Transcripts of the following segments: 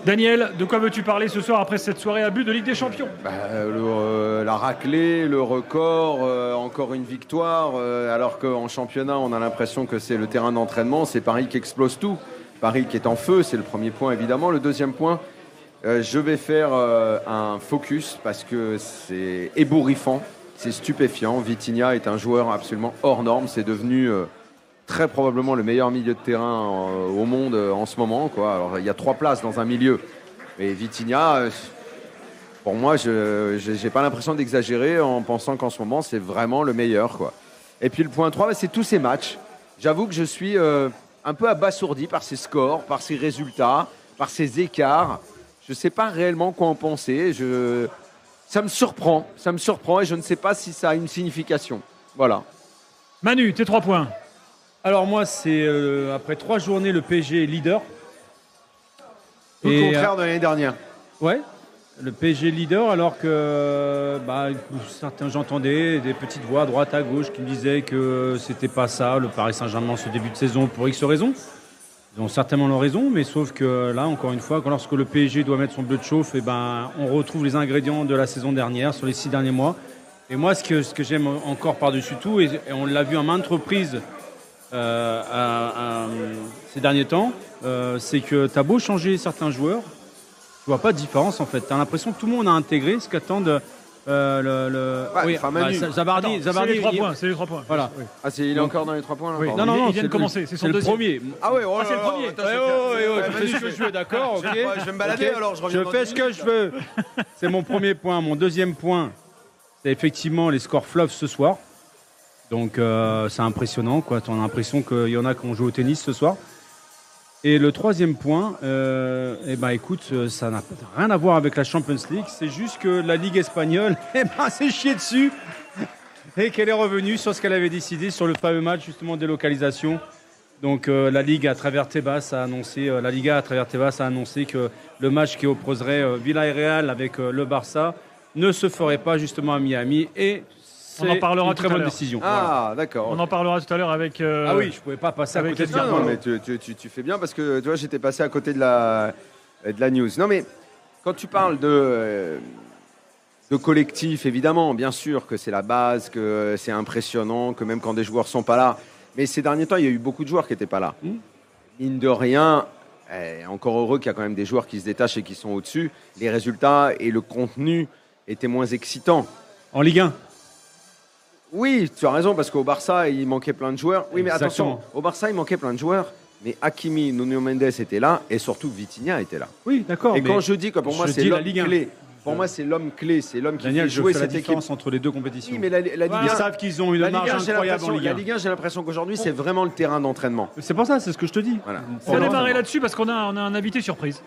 Daniel, de quoi veux-tu parler ce soir après cette soirée à but de Ligue des Champions? La raclée, le record, encore une victoire, alors qu'en championnat, on a l'impression que c'est le terrain d'entraînement. C'est Paris qui explose tout. Paris qui est en feu, c'est le premier point évidemment. Le deuxième point, je vais faire un focus parce que c'est ébouriffant, c'est stupéfiant. Vitinha est un joueur absolument hors norme. C'est devenu très probablement le meilleur milieu de terrain au monde en ce moment, quoi. Alors, il y a 3 places dans un milieu. Mais Vitinha, pour moi, je n'ai pas l'impression d'exagérer en pensant qu'en ce moment, c'est vraiment le meilleur, quoi. Et puis le point 3, c'est tous ces matchs. J'avoue que je suis un peu abasourdi par ces scores, par ces résultats, par ces écarts. Je ne sais pas réellement quoi en penser. Ça me surprend et je ne sais pas si ça a une signification. Voilà. Manu, tes 3 points. Alors moi, c'est après 3 journées, le PSG est leader. Tout le contraire de l'année dernière. Ouais, le PSG leader, alors que certains, j'entendais des petites voix à droite, à gauche qui me disaient que c'était pas ça, le Paris Saint-Germain, ce début de saison, pour X raisons. Ils ont certainement leur raison, mais sauf que là, encore une fois, lorsque le PSG doit mettre son bleu de chauffe, on retrouve les ingrédients de la saison dernière, sur les 6 derniers mois. Et moi, ce que j'aime encore par-dessus tout, et on l'a vu en maintes reprises ces derniers temps, c'est que tu as beau changer certains joueurs, tu vois pas de différence en fait. Tu as l'impression que tout le monde a intégré ce qu'attendent Zabardi, c'est les 3 points. Voilà. Oui. Ah, il est encore dans les 3 points là. Oui. Non, il vient de commencer, c'est son le deuxième. premier. Ah ouais, c'est le premier. Je fais ce que je veux, d'accord, ok. Je vais me balader alors, je reviens. Je fais ce que je veux. C'est mon premier point. Mon deuxième point, c'est effectivement les scores flops ce soir. Donc c'est impressionnant, quoi. Tu as l'impression qu'il y en a qui ont joué au tennis ce soir. Et le troisième point, écoute, ça n'a rien à voir avec la Champions League. C'est juste que la Ligue espagnole, s'est chiée dessus et qu'elle est revenue sur ce qu'elle avait décidé sur le fameux match justement de délocalisation. Donc la Liga à travers Tebas a annoncé que le match qui opposerait Villarreal avec le Barça ne se ferait pas justement à Miami et on en parlera une très bonne décision. Ah, voilà. d'accord. On en parlera tout à l'heure avec. Ah oui, je pouvais pas passer à côté de ça. Non, mais tu fais bien parce que tu vois, j'étais passé à côté de la news. Non, mais quand tu parles de collectif, évidemment, bien sûr que c'est la base, que c'est impressionnant, que même quand des joueurs sont pas là. Mais ces derniers temps, il y a eu beaucoup de joueurs qui n'étaient pas là. Mine de rien, encore heureux qu'il y a quand même des joueurs qui se détachent et qui sont au-dessus. Les résultats et le contenu étaient moins excitants. En Ligue 1. Oui, tu as raison, parce qu'au Barça, il manquait plein de joueurs. Oui, mais Exactement. attention, au Barça, il manquait plein de joueurs. Mais Hakimi, Nuno Mendes étaient là, et surtout Vitinha était là. Oui, d'accord. Et quand je dis que pour moi, c'est l'homme clé, pour moi, c'est l'homme clé, c'est l'homme qui Daniel, fait jouer je fais cette la équipe. différence entre les deux compétitions. Oui, mais la Ligue 1, ils savent qu'ils ont une marge incroyable en Ligue 1. La Ligue 1, j'ai l'impression qu'aujourd'hui, c'est vraiment le terrain d'entraînement. C'est pour ça, c'est ce que je te dis. Voilà. On va démarrer là-dessus parce qu'on a un invité surprise.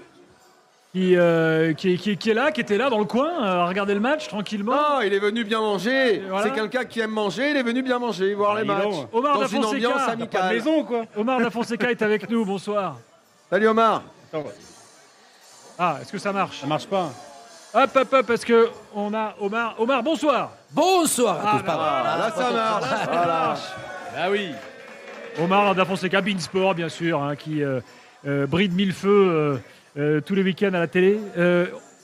Qui est là, qui était là dans le coin, à regarder le match tranquillement. Non, il est venu bien manger. Voilà. C'est quelqu'un qui aime manger, il est venu bien manger, voir les matchs. Omar dans une ambiance Dafonseca, amicale. Maison, quoi. Omar Dafonseca est avec nous, bonsoir. Salut Omar. Ah, est-ce que ça marche? Ça marche pas. Hop, parce que on a Omar. Omar, bonsoir. Bonsoir à tous, pardon. Là, ça marche. Voilà. Ah oui. Omar Dafonseca, Beansport, bien sûr, hein, qui bride mille feux tous les week-ends à la télé.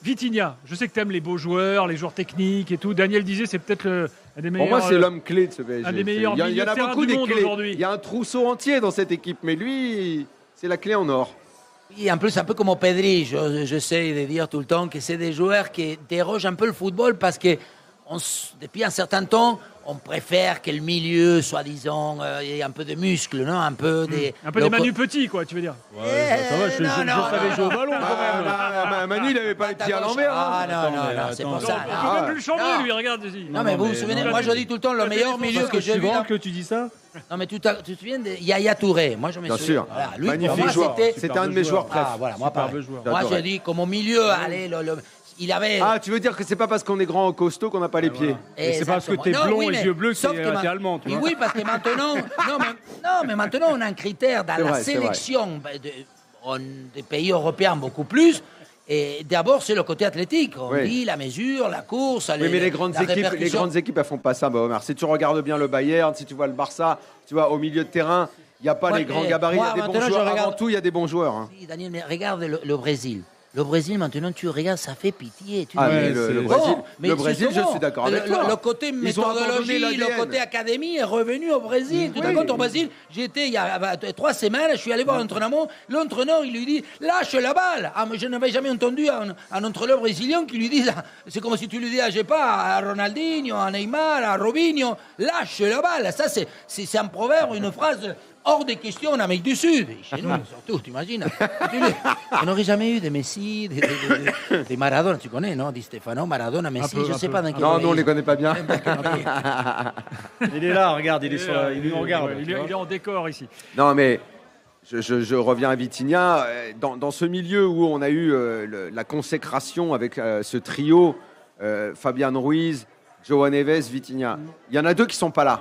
Vitinha, je sais que tu aimes les beaux joueurs, les joueurs techniques et tout. Daniel disait c'est peut-être un des meilleurs. Pour moi, c'est l'homme clé de ce PSG. Un des meilleurs il y en a beaucoup du des monde clés. aujourd'hui. Il y a un trousseau entier dans cette équipe, mais lui, c'est la clé en or. Oui, en plus, un peu comme Pedri, j'essaie de dire tout le temps que c'est des joueurs qui dérogent un peu le football parce que depuis un certain temps, on préfère que le milieu, soi-disant, ait un peu de muscles, non? Un peu des Manu Petit, quoi, tu veux dire? Ouais, ça va, je savais jouer au ballon quand même. Manu, il n'avait pas les pieds à l'envers. Ah non, c'est pour ça. On peut même plus le changer, lui, regarde ici. Non, mais vous vous souvenez, moi je dis tout le temps, le meilleur milieu que j'ai C'est vu. grand que tu dis ça. Non, mais tu te souviens de Yaya Touré? Moi, je me souviens. Bien sûr. Voilà, lui, Magnifique pour moi, joueur. c'était. C'était un de mes joueurs préférés. Ah, voilà, moi, pareil. joueur. Moi, je dis, comme au milieu, allez, il avait. Ah, tu veux dire que c'est pas parce qu'on est grand en costaud qu'on n'a pas les pieds. Et c'est parce que t'es Non, blond oui, et mais yeux bleus sauf que que t'es allemand. Tu vois. Oui, parce que maintenant. non, mais maintenant, on a un critère dans C'est la vrai, c'est vrai. sélection des pays européens beaucoup plus. Et d'abord, c'est le côté athlétique. On Oui. dit la mesure, la course. Oui, mais les grandes équipes, elles font pas ça, Omar. Si tu regardes bien le Bayern, si tu vois le Barça, tu vois au milieu de terrain, il n'y a pas Ouais, les grands mais gabarits, il y moi, a des bons maintenant, je joueurs. regarde- Avant tout, il y a des bons joueurs. Hein. Oui, Daniel, mais regarde le Brésil. Le Brésil, maintenant, tu regardes, ça fait pitié. Tu Ah, dis, mais le Brésil, mais le Brésil, je justement, suis d'accord avec le, toi. Le côté Ils ont abandonné méthodologie, le l'ADN. côté académie est revenu au Brésil. Tu te comptes, au Brésil, j'étais il y a 3 semaines, je suis allé voir l'entraînement. L'entraîneur, il lui dit, lâche la balle. Ah, mais je n'avais jamais entendu un entraîneur brésilien qui lui dise, c'est comme si tu lui dis, je sais pas, à Ronaldinho, à Neymar, à Robinho, lâche la balle. Ça, c'est un proverbe, une phrase hors des questions en Amérique du Sud. Et chez nous, surtout, t'imagines. On n'aurait jamais eu de Messi, de Maradona, tu connais, non? Di Stefano, Maradona, Messi, je ne sais pas dans quel Non, pays. nous, on les connaît pas bien. Il est là, regarde, il nous regarde. Il est en décor ici. Non, mais je reviens à Vitinha. Dans ce milieu où on a eu la consécration avec ce trio, Fabian Ruiz, João Neves, Vitinha, il y en a 2 qui ne sont pas là.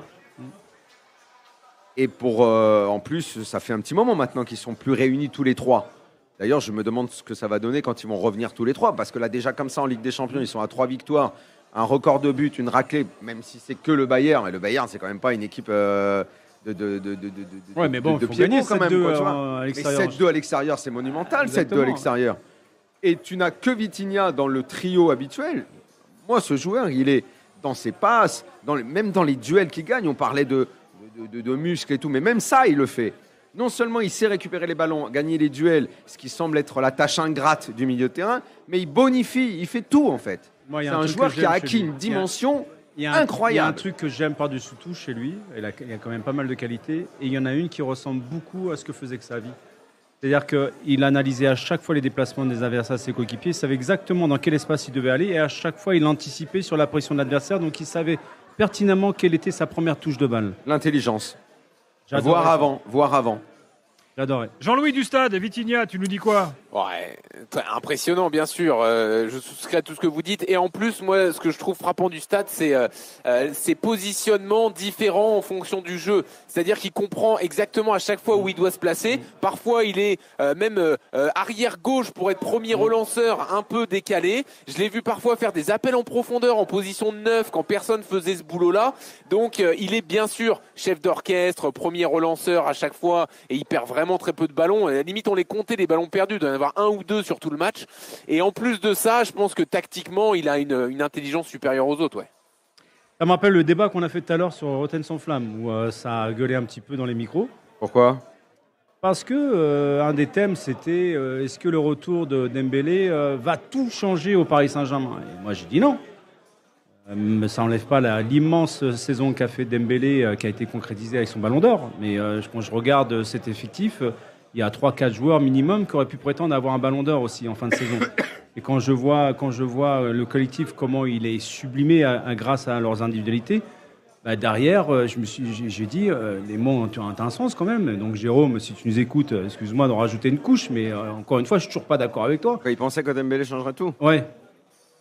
Et en plus, ça fait un petit moment maintenant qu'ils ne sont plus réunis tous les 3. D'ailleurs, je me demande ce que ça va donner quand ils vont revenir tous les 3. Parce que là, déjà comme ça, en Ligue des Champions, ils sont à 3 victoires, un record de buts, une raclée, même si c'est que le Bayern. Et le Bayern, c'est quand même pas une équipe de Ouais, mais bon, il faut pied gagner quand même. 7-2 Quoi, à mais l'extérieur. 7-2 à l'extérieur, c'est monumental, 7-2 à Exactement. l'extérieur. Et tu n'as que Vitinha dans le trio habituel. Moi, ce joueur, il est dans ses passes, même dans les duels qu'il gagne. On parlait de muscles et tout, mais même ça, il le fait. Non seulement il sait récupérer les ballons, gagner les duels, ce qui semble être la tâche ingrate du milieu de terrain, mais il bonifie, il fait tout en fait. Moi, il y C'est a un truc joueur que qui a j'aime acquis chez lui. une dimension Il y a un incroyable. truc que j'aime par-dessus tout chez lui, il y a quand même pas mal de qualités, et il y en a une qui ressemble beaucoup à ce que faisait Xavi. C'est-à-dire qu'il analysait à chaque fois les déplacements des adversaires de ses coéquipiers, il savait exactement dans quel espace il devait aller, et à chaque fois il anticipait sur la pression de l'adversaire, donc il savait pertinemment quelle était sa première touche de balle. L'intelligence. J'adorais ça. Voir avant. J'adorais. Jean-Louis du Stade, Vitinha, tu nous dis quoi? Ouais, impressionnant, bien sûr. Je souscris à tout ce que vous dites. Et en plus, moi, ce que je trouve frappant du Stade, c'est ses positionnements différents en fonction du jeu. C'est-à-dire qu'il comprend exactement à chaque fois où il doit se placer. Parfois, il est même arrière gauche pour être premier relanceur, un peu décalé. Je l'ai vu parfois faire des appels en profondeur en position de 9 quand personne faisait ce boulot-là. Donc, il est bien sûr chef d'orchestre, premier relanceur à chaque fois, et il perd vraiment très peu de ballons. À la limite, on les comptait, les ballons perdus. Il doit y en avoir 1 ou 2 sur tout le match. Et en plus de ça, je pense que tactiquement, il a une intelligence supérieure aux autres. Ouais. Ça me rappelle le débat qu'on a fait tout à l'heure sur Rotten sans flamme, où ça a gueulé un petit peu dans les micros. Pourquoi? Parce que un des thèmes, c'était est-ce que le retour de Dembélé va tout changer au Paris Saint-Germain? Et moi, j'ai dit non. Ça n'enlève pas l'immense saison qu'a fait Dembélé, qui a été concrétisée avec son Ballon d'Or. Mais quand je regarde cet effectif, il y a 3-4 joueurs minimum qui auraient pu prétendre avoir un Ballon d'Or aussi en fin de saison. Et quand je vois le collectif, comment il est sublimé grâce à leurs individualités, derrière, j'ai dit, les mots ont un sens quand même. Donc Jérôme, si tu nous écoutes, excuse-moi d'en rajouter une couche, mais encore une fois, je suis toujours pas d'accord avec toi. Il pensait que Dembélé changerait tout. Ouais.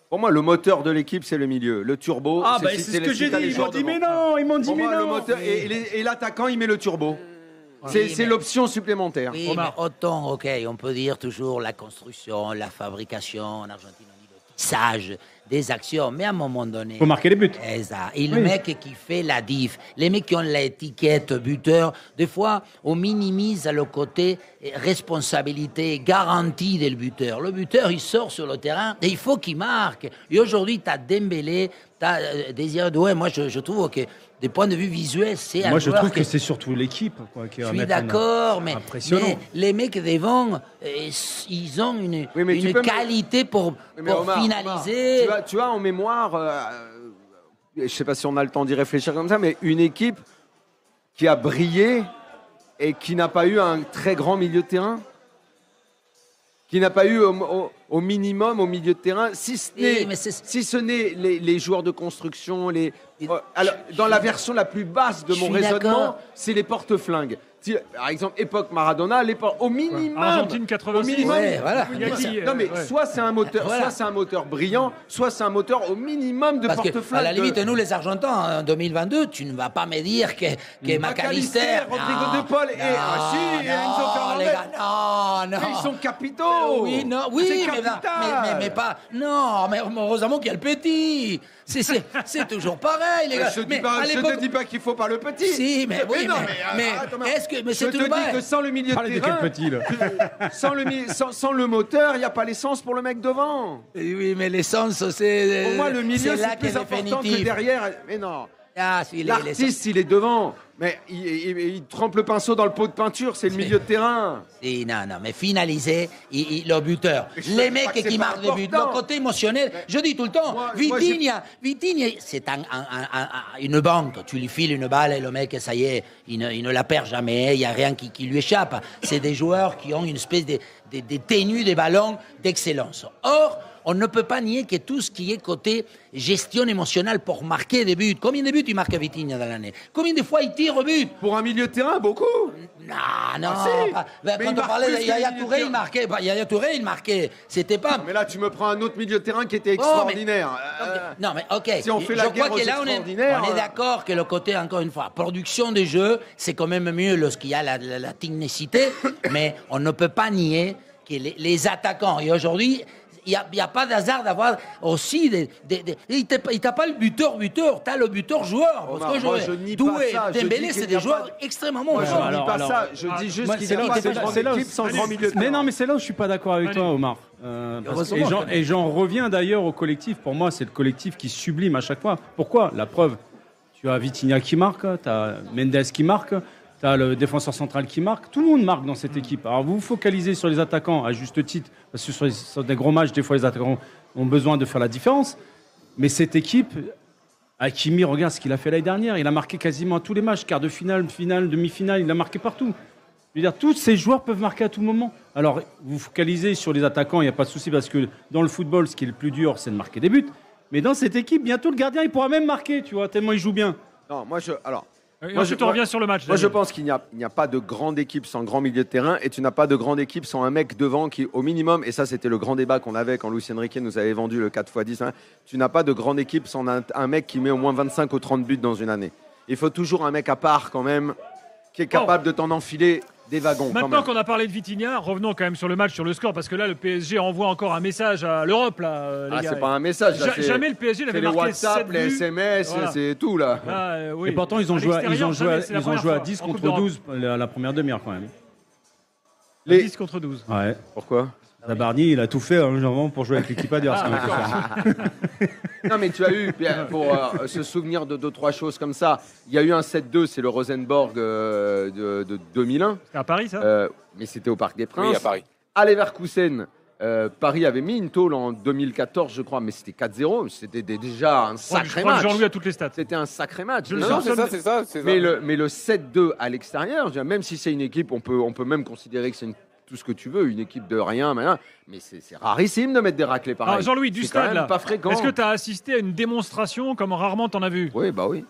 Pour moi, le moteur de l'équipe, c'est le milieu. Le turbo, C'est ce que j'ai dit. Ils m'ont dit mais non, Pour moi, le moteur et l'attaquant, il met le turbo. C'est l'option supplémentaire. Oui, mais autant, ok, on peut dire toujours la construction, la fabrication en Argentine, on dit le tissage des actions, mais à un moment donné... Il faut marquer les buts. Et ça. Et le mec qui fait la diff, les mecs qui ont l'étiquette buteur, des fois, on minimise le côté responsabilité, garantie du buteur. Le buteur, il sort sur le terrain et il faut qu'il marque. Et aujourd'hui, tu as Dembélé, tu as Désiré Doué. Moi, je trouve que des points de vue visuels, c'est un Moi, je joueur trouve que c'est surtout l'équipe qui je va suis mettre d'accord, mais les mecs devant, ils ont une qualité pour Omar, finaliser. Tu as en mémoire, je ne sais pas si on a le temps d'y réfléchir comme ça, mais une équipe qui a brillé et qui n'a pas eu un très grand milieu de terrain, qui n'a pas eu au minimum au milieu de terrain, si ce n'est les joueurs de construction, alors, dans la version la plus basse de mon raisonnement, c'est les porte-flingues. Par exemple, époque Maradona, au minimum. Argentine 86. Au minimum, Ouais, voilà. Non mais soit c'est un moteur, brillant, soit c'est un moteur au minimum de Parce que, porte-flingue. à la limite, nous les Argentins, en 2022, tu ne vas pas me dire que McAllister, Rodrigo De Paul et Enzo Fernandez. les gars, non. Mais ils sont capitaux. Oui, C'est mais capital. pas. Non, mais heureusement qu'il y a le petit. C'est toujours pareil, les gars. Je te dis pas qu'il faut pas le petit. Si, mais oui, mais est-ce que je te dis que sans le milieu de terrain, petit, là. sans le moteur, il n'y a pas l'essence pour le mec devant. Oui, mais l'essence, c'est. Pour moi, le milieu, là c'est plus important que derrière. Mais non. Ah, si, L'artiste, il est devant. Mais il trempe le pinceau dans le pot de peinture, c'est le milieu de terrain. Si, non, mais finaliser, le buteur. Les mecs qui marquent des buts, le côté émotionnel. Je dis tout le temps, Vitinha, c'est une banque. Tu lui files une balle et le mec, ça y est, il ne la perd jamais. Il n'y a rien qui lui échappe. C'est des joueurs qui ont une espèce de tenues des ballons d'excellence. Or, on ne peut pas nier que tout ce qui est côté gestion émotionnelle pour marquer des buts. Combien de buts il marque Vitinha dans l'année? Combien de fois il tire au but? Pour un milieu de terrain, beaucoup. Non. Quand on parlait de Yaya Touré, il marquait. Yaya Touré, il marquait. C'était pas. Mais là, tu me prends un autre milieu de terrain qui était extraordinaire. Non, mais ok. Si on fait je crois que là, on est d'accord que le côté, encore une fois, production des jeux, c'est quand même mieux lorsqu'il y a la technicité, mais on ne peut pas nier que les attaquants, et aujourd'hui, il n'y a pas d'hasard d'avoir aussi il t'a pas le buteur, t'as le buteur-joueur. Parce que je nie Doué, pas ça. Dembélé, c'est des joueurs extrêmement forts. Je forts. dis pas ça. Je dis juste qu'il n'y a pas de grande équipe sans grand milieu de terrain. Mais non, mais c'est là où je suis pas d'accord avec toi, Omar. Et j'en reviens d'ailleurs au collectif. Pour moi, c'est le collectif qui sublime à chaque fois. Pourquoi? La preuve, tu as Vitinha qui marque, tu as Mendes qui marque, tu as le défenseur central qui marque. Tout le monde marque dans cette équipe. Alors vous vous focalisez sur les attaquants à juste titre, parce que sur des gros matchs, des fois les attaquants ont besoin de faire la différence. Mais cette équipe, Hakimi, regarde ce qu'il a fait l'année dernière. Il a marqué quasiment à tous les matchs, quart de finale, finale, demi-finale, il a marqué partout. Je veux dire, tous ces joueurs peuvent marquer à tout moment. Alors vous vous focalisez sur les attaquants, il n'y a pas de souci, parce que dans le football, ce qui est le plus dur, c'est de marquer des buts. Mais dans cette équipe, bientôt le gardien, il pourra même marquer, tu vois, tellement il joue bien. Non, Ensuite, on revient sur le match. Moi, je pense qu'il n'y a pas de grande équipe sans grand milieu de terrain et tu n'as pas de grande équipe sans un mec devant qui, au minimum, et ça, c'était le grand débat qu'on avait quand Luis Enrique nous avait vendu le 4x10, hein, tu n'as pas de grande équipe sans un mec qui met au moins 25 ou 30 buts dans une année. Il faut toujours un mec à part, quand même, qui est capable de t'en enfiler des wagons. Maintenant qu'on a parlé de Vitinha, revenons quand même sur le match, sur le score, parce que là, le PSG envoie encore un message à l'Europe, là, les gars. C'est pas un message. Là, jamais le PSG n'avait marqué les WhatsApp, 7 buts. les SMS, voilà. C'est tout, là. Et pourtant, ils ont joué à 10 contre 12 la première demi-heure, quand même. 10 contre 12. Ouais. Pourquoi? Bardi, il a tout fait pour jouer avec l'équipe adverse. Non, mais tu as eu, pour se souvenir de 2-3 choses comme ça, il y a eu un 7-2, c'est le Rosenborg de 2001. C'était à Paris, ça mais c'était au Parc des Princes. Oui, à Paris. À Leverkusen, Paris avait mis une tôle en 2014, je crois, mais c'était 4-0. C'était déjà un sacré match. Jean-Louis a toutes les stats. C'était un sacré match. Non, c'est ça. Mais le 7-2 à l'extérieur, même si c'est une équipe, on peut même considérer que c'est tout ce que tu veux, une équipe de rien, mais c'est rarissime de mettre des raclés pareils. Alors Jean-Louis, du stade, là, pas fréquent. est-ce que tu as assisté à une démonstration comme rarement t'en as vu? Oui, bah oui.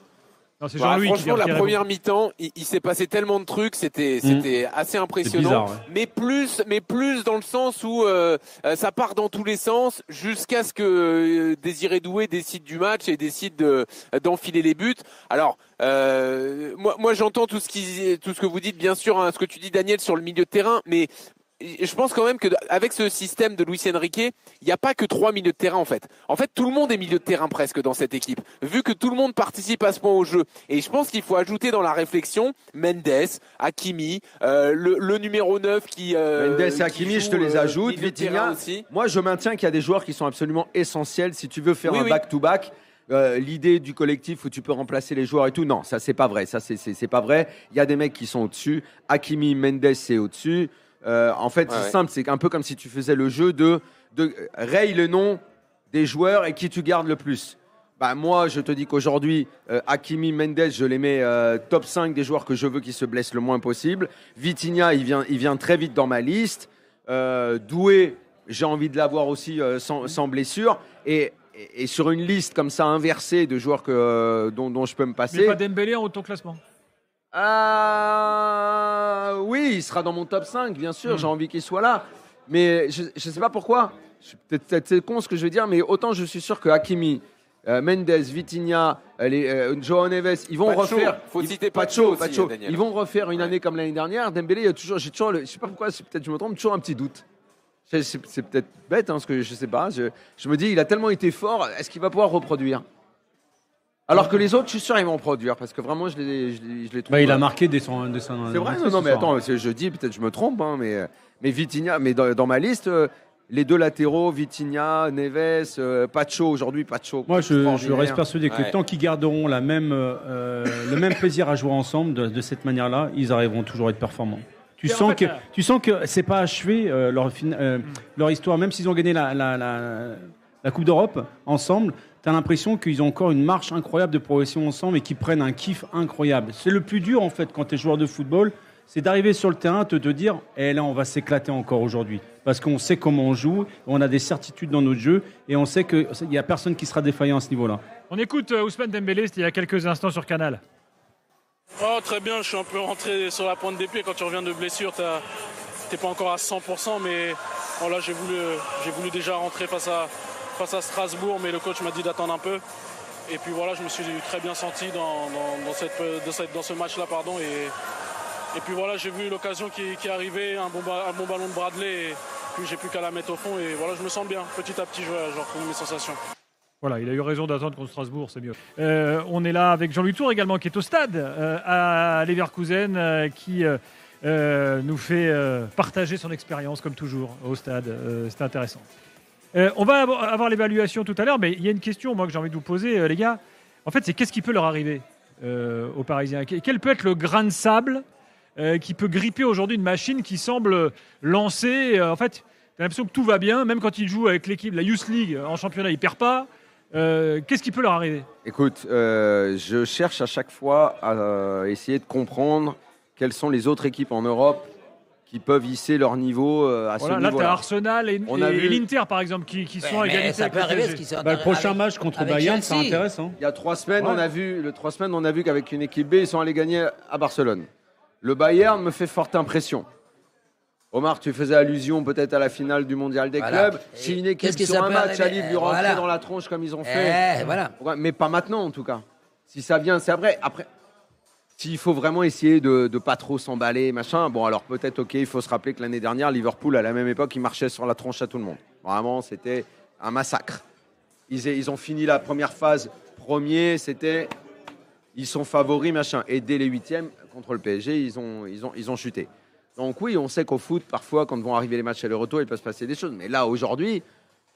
Non, c'est Jean-Louis franchement, la première mi-temps, il s'est passé tellement de trucs, c'était assez impressionnant. Bizarre, ouais. mais plus dans le sens où ça part dans tous les sens jusqu'à ce que Désiré Doué décide du match et décide d'enfiler les buts. Alors, moi j'entends tout ce que vous dites, bien sûr, hein, ce que tu dis, Daniel, sur le milieu de terrain, mais je pense quand même qu'avec ce système de Luis Enrique, il n'y a pas que 3 milieux de terrain en fait. En fait, tout le monde est milieu de terrain presque dans cette équipe, vu que tout le monde participe à ce point au jeu. Et je pense qu'il faut ajouter dans la réflexion Mendes, Hakimi, le numéro 9 qui... Mendes et Hakimi, joue, je te les ajoute. milieu de terrain Vitinha, aussi. moi je maintiens qu'il y a des joueurs qui sont absolument essentiels si tu veux faire un back-to-back. L'idée du collectif où tu peux remplacer les joueurs et tout, non, ça c'est pas vrai. Ça c'est pas vrai. Il y a des mecs qui sont au-dessus. Hakimi, Mendes, c'est au-dessus. En fait, c'est simple, c'est un peu comme si tu faisais le jeu de raye le nom des joueurs et qui tu gardes le plus. Bah, moi, je te dis qu'aujourd'hui, Hakimi, Mendes, je les mets top 5 des joueurs que je veux qui se blessent le moins possible. Vitinha, il vient très vite dans ma liste. Doué, j'ai envie de l'avoir aussi sans blessure. Et sur une liste comme ça inversée de joueurs dont je peux me passer. Mais pas Dembélé en haut de ton classement? Oui, il sera dans mon top 5, bien sûr, j'ai envie qu'il soit là. Mais je ne sais pas pourquoi. Peut-être c'est con ce que je veux dire, mais autant je suis sûr que Hakimi, Mendes, Vitinha, João Neves, ils vont refaire. Faut citer Pacho aussi, Daniel. Ils vont refaire une année comme l'année dernière. Dembélé, j'ai toujours, je sais pas pourquoi, peut-être je me trompe, toujours un petit doute. C'est peut-être bête, hein, parce que je sais pas. Je me dis, il a tellement été fort, est-ce qu'il va pouvoir reproduire? Alors que les autres, je suis sûr, ils vont produire parce que vraiment, je les trouve. Il a marqué dès son. C'est vrai, non, mais attends, je dis, peut-être je me trompe, hein, mais Vitinha, mais dans ma liste, les deux latéraux, Vitinha, Neves, Pacho, aujourd'hui, Pacho. Moi, je reste persuadé que tant qu'ils garderont le même plaisir à jouer ensemble de cette manière-là, ils arriveront toujours à être performants. Tu sens que c'est pas achevé leur histoire, même s'ils ont gagné la Coupe d'Europe ensemble. Tu as l'impression qu'ils ont encore une marche incroyable de progression ensemble et qu'ils prennent un kiff incroyable. C'est le plus dur en fait quand tu es joueur de football, c'est d'arriver sur le terrain, te dire là on va s'éclater encore aujourd'hui. Parce qu'on sait comment on joue, on a des certitudes dans notre jeu et on sait qu'il n'y a personne qui sera défaillant à ce niveau-là. On écoute Ousmane Dembélé, c'était il y a quelques instants sur Canal. Oh, très bien, je suis un peu rentré sur la pointe des pieds. Quand tu reviens de blessure, t'es pas encore à 100%, mais bon, là j'ai voulu déjà rentrer face à Strasbourg, mais le coach m'a dit d'attendre un peu. Et puis voilà, je me suis très bien senti dans ce match-là, pardon. Et puis voilà, j'ai vu l'occasion qui est arrivée, un bon ballon de Bradley, et puis j'ai plus qu'à la mettre au fond. Et voilà, je me sens bien. Petit à petit, je retrouve mes sensations. Voilà, il a eu raison d'attendre contre Strasbourg, c'est mieux. On est là avec Jean-Louis Tour également, qui est au stade à Leverkusen, qui nous fait partager son expérience, comme toujours, au stade. C'est intéressant. On va avoir l'évaluation tout à l'heure, mais il y a une question moi, que j'ai envie de vous poser, les gars. En fait, c'est qu'est-ce qui peut leur arriver aux Parisiens ? Quel peut être le grain de sable qui peut gripper aujourd'hui une machine qui semble lancer en fait, tu as l'impression que tout va bien, même quand ils jouent avec l'équipe, la Youth League, en championnat, ils ne perdent pas. Qu'est-ce qui peut leur arriver ? Écoute, je cherche à chaque fois à essayer de comprendre quelles sont les autres équipes en Europe qui peuvent hisser leur niveau à ce niveau-là. Là, tu as Arsenal et l'Inter, par exemple, qui sont à égalité avec le PSG. Le prochain match contre Bayern, c'est intéressant. Il y a 3 semaines, on a vu qu'avec une équipe B, ils sont allés gagner à Barcelone. Le Bayern me fait forte impression. Omar, tu faisais allusion peut-être à la finale du Mondial des clubs. Si une équipe sur un match arrive lui rentrer dans la tronche comme ils ont fait, mais pas maintenant en tout cas. Si ça vient, c'est après. S'il faut vraiment essayer de ne pas trop s'emballer, machin, bon alors peut-être ok, il faut se rappeler que l'année dernière, Liverpool à la même époque, il marchait sur la tronche à tout le monde. Vraiment, c'était un massacre. Ils ont fini la première phase premier, ils sont favoris, machin. Et dès les 8e contre le PSG, ils ont chuté. Donc oui, on sait qu'au foot, parfois, quand vont arriver les matchs à retour, il peut se passer des choses. Mais là, aujourd'hui,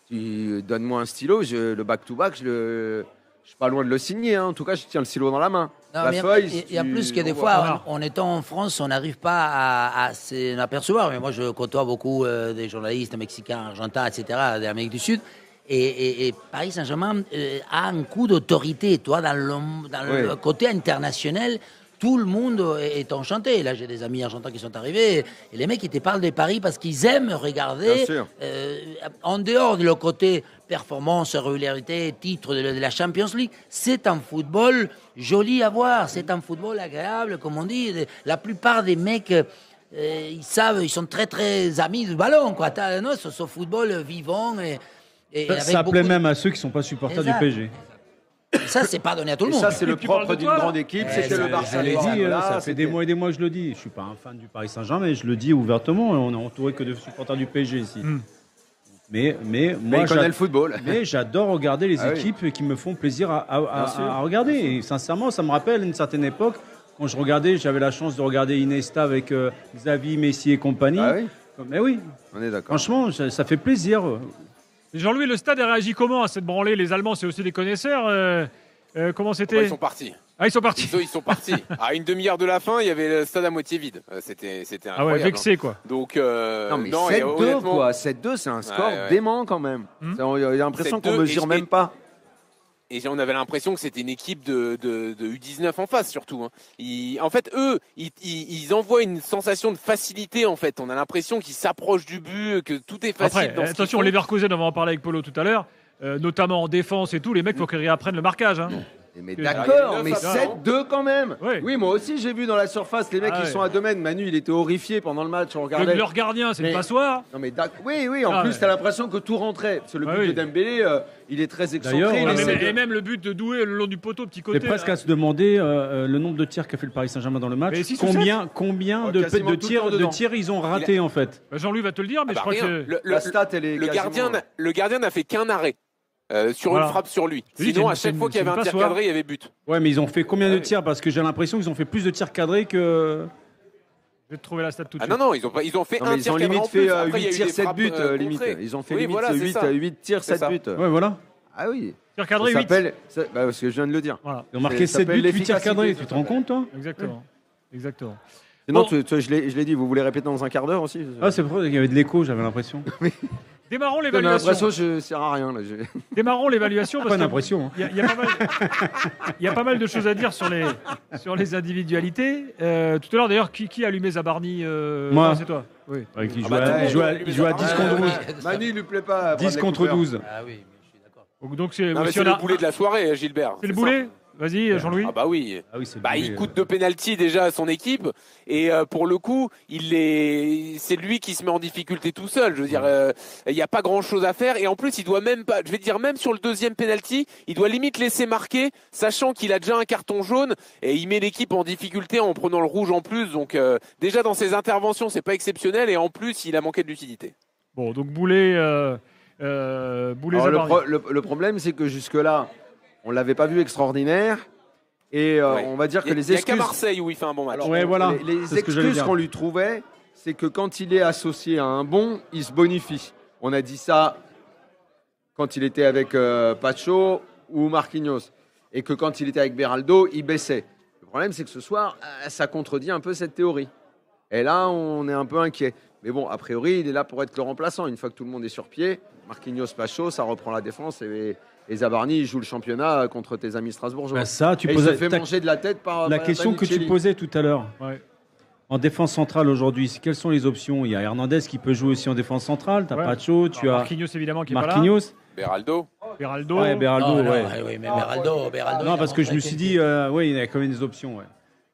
tu donnes-moi un stylo, le back-to-back, je suis pas loin de le signer. Hein. En tout cas, je tiens le stylo dans la main. Non, il y a plus que des fois, en étant en France, on n'arrive pas à s'en apercevoir. Mais moi, je côtoie beaucoup des journalistes mexicains, argentins, etc., d'Amérique du Sud. Et Paris Saint-Germain a un coup d'autorité. Toi, dans le côté international, tout le monde est enchanté. Là, j'ai des amis argentins qui sont arrivés. Et les mecs, ils te parlent de Paris parce qu'ils aiment regarder. En dehors de le côté performance, régularité, titre de la Champions League, c'est un football joli à voir. C'est un football agréable, comme on dit. La plupart des mecs, ils savent, ils sont très, très amis du ballon. Quoi. Non, ce football vivant. Ça plaît même à ceux qui ne sont pas supporters du PSG. Ça, c'est pas donné à tout le monde. Ça, c'est le propre d'une grande équipe. C'était le Barça. Je l'ai dit, ça fait des mois et des mois que je le dis. Je ne suis pas un fan du Paris Saint-Germain, mais je le dis ouvertement. On est entouré que de supporters du PSG ici. Mais moi, il connaît le football. Mais j'adore regarder les équipes qui me font plaisir à regarder. Et sincèrement, ça me rappelle une certaine époque, quand j'avais la chance de regarder Iniesta avec Xavi, Messi et compagnie. Ah oui. Mais oui, on est d'accord. Franchement, ça fait plaisir. Jean-Louis, le stade a réagi comment à cette branlée ? Les Allemands, c'est aussi des connaisseurs. Comment c'était ? Ils sont partis. Ah, ils sont partis. Ils sont partis. À une demi-heure de la fin, il y avait le stade à moitié vide. C'était incroyable. Ah ouais, vexé quoi. Donc, non, mais 7-2, quoi. 7-2, c'est un score dément quand même. On a l'impression qu'on ne mesure même pas. Et on avait l'impression que c'était une équipe de U19 en face, surtout. En fait, eux, ils envoient une sensation de facilité, en fait. On a l'impression qu'ils s'approchent du but, que tout est facile. Après, attention, Leverkusen, on va en parler avec Polo tout à l'heure, notamment en défense et tout, les mecs, il faut qu'ils réapprennent le marquage. Hein. Mais d'accord, mais 7-2 quand même. Oui, moi aussi j'ai vu dans la surface les mecs qui sont à 2 mètres. Manu, il était horrifié pendant le match. On regardait. Leur gardien, c'est le passoire. Non mais oui. En plus, t'as l'impression que tout rentrait. Parce que le but de Dembélé, il est très excentré. Et même le but de Doué le long du poteau, petit côté. C'est presque à se demander le nombre de tirs qu'a fait le Paris Saint-Germain dans le match. Combien de tirs ils ont raté en fait. Jean-Louis va te le dire, mais je crois que la stat elle est le gardien n'a fait qu'un arrêt. sur Voilà. une frappe sur lui. Oui, Sinon, à c'est chaque fois qu'il y une avait un tir passoire. cadré, il y avait but. Ouais, mais ils ont fait combien de oui. tirs? Parce que j'ai l'impression qu'ils ont fait plus de tirs cadrés que. Je vais te trouver la stat tout de Ah suite. non, ils ont fait Non, un mais ils tir ont cadré limite en plus. fait Après, il y a 8 eu tirs, des 7 frappes, buts, limite. contrées. Ils ont fait Oui, limite voilà, c'est ça. 8 tirs, C'est 7 ça. buts. Ouais, voilà. Ah oui. Tir cadré, Ça 8. s'appelle, parce que je viens de le dire. Voilà, Ils ont marqué Ça 7 s'appelle buts, 8 tirs l'efficacité, cadrés. ça Tu te rends compte, toi? exactement. Exactement. Sinon, Bon. je l'ai dit, vous voulez répéter dans un quart d'heure aussi? Ah, c'est vrai qu'il y avait de l'écho, j'avais l'impression. Démarrons J'ai l'évaluation. l'impression que je sers à rien. Là. Démarrons l'évaluation Pas parce une que impression. Hein. il y a pas mal de choses à dire sur les individualités. Tout à l'heure, d'ailleurs, qui a allumé Zabarni Moi. non, c'est toi. Oui. Ouais, il Ah joue bah, à, tout il joue à- le monde il joue à a 10 allumé contre Zabarni. 12. Manu, il lui plaît pas. 10 contre 12. Ah oui, mais je suis d'accord. Donc c'est Non, mais si c'est on le a- boulet de la soirée, Gilbert. C'est le ça. boulet. Vas-y, Jean-Louis. Ah bah oui. Ah oui, c'est Bah, le il boulet. coûte 2 pénaltys déjà à son équipe et pour le coup, c'est lui qui se met en difficulté tout seul. Je veux dire, il n'y a pas grand-chose à faire et en plus, il doit même pas. Je vais dire même sur le deuxième pénalty, il doit limite laisser marquer, sachant qu'il a déjà un carton jaune et il met l'équipe en difficulté en prenant le rouge en plus. Donc déjà dans ses interventions, c'est pas exceptionnel et en plus, il a manqué de lucidité. Bon, donc boulet. Boulet Alors, Zabarni. le problème, c'est que jusque-là, on l'avait pas vu extraordinaire. Et Ouais. on va dire que Il les n'y a qu'à excuses. Marseille où il fait un bon match. Ouais, voilà. Les C'est ce que j'allais excuses dire. qu'on lui trouvait, c'est que quand il est associé à un bon, il se bonifie. On a dit ça quand il était avec Pacho ou Marquinhos. Et que quand il était avec Beraldo, il baissait. Le problème, c'est que ce soir, ça contredit un peu cette théorie. Et là, on est un peu inquiet. Mais bon, a priori, il est là pour être le remplaçant. Une fois que tout le monde est sur pied, Marquinhos, Pacho, ça reprend la défense. Et Zabarni, il joue le championnat contre tes amis strasbourgeois. Bah, ça, tu Et il poses se fait manger de la tête par la par question que tu Panicelli. posais tout à l'heure. Ouais. En défense centrale aujourd'hui, quelles sont les options? Il y a Hernandez qui peut jouer aussi en défense centrale. Tu as Ouais. Pacho, tu Alors, as Marquinhos, évidemment, qui est pas Marquinhos. Beraldo. là. Beraldo. Ouais, Beraldo, Non, non, ouais. oui, mais Beraldo. Non, parce que je me suis dit, oui, il y a quand même des options. Ouais.